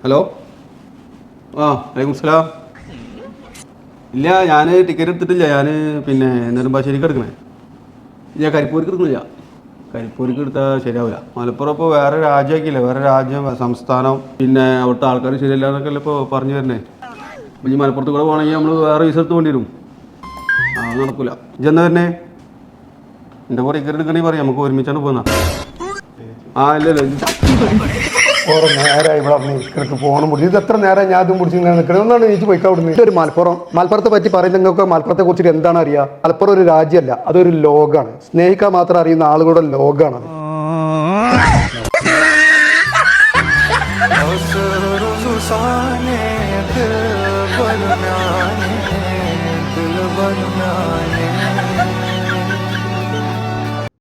Hello വലൈക്കും slam. ഇല്ല, ഞാൻ ടിക്കറ്റ് എടുത്തിട്ടില്ല. ഞാൻ പിന്നെ നെടുമ്പാശ്ശേരിക്ക് എടുക്കണേ. ഇല്ല, കരിപ്പൂർക്ക് എടുക്കുന്നില്ല. കരിപ്പൂർക്ക് എടുത്താൽ ശരിയാവില്ല. മലപ്പുറം ഇപ്പോൾ വേറെ രാജ്യമാക്കിയില്ല, വേറെ രാജ്യം സംസ്ഥാനം, പിന്നെ അവിടുത്തെ ആൾക്കാർ ശരിയല്ല എന്നൊക്കെ അല്ലേ ഇപ്പോൾ പറഞ്ഞു തരണേ. ഇനി മലപ്പുറത്ത് കൂടെ പോകണമെങ്കിൽ നമ്മൾ വേറെ വിസ എടുത്ത് വേണ്ടി വരും. അത് നടക്കില്ല. ഇജെന്നാ തന്നെ എൻ്റെ കൂടെ ടിക്കറ്റ് എടുക്കണമെങ്കിൽ പറയാം, നമുക്ക് ഒരുമിച്ചാണ് പോകുന്ന. ഇല്ലല്ലോ ഓരോ നേരമായി ഇവിടെ ഫോണും പിടിച്ചു. ഇത് എത്ര നേരം ഞാൻ അതും പിടിച്ച് ഇങ്ങനെ നിൽക്കുന്നത്. ഒന്നാണ് എനിക്ക് പോയിക്കാ അവിടുന്ന്. ഇതൊരു മലപ്പുറത്തെ പറ്റി പറയുന്നത് നിങ്ങൾക്ക് മലപ്പുറത്തെ കുറിച്ചിട്ട് എന്താണ് അറിയുക? മലപ്പുറം ഒരു രാജ്യമല്ല, അതൊരു ലോകമാണ്. സ്നേഹിക്കാൻ മാത്രം അറിയുന്ന ആളുകളുടെ ലോകമാണ്. അത്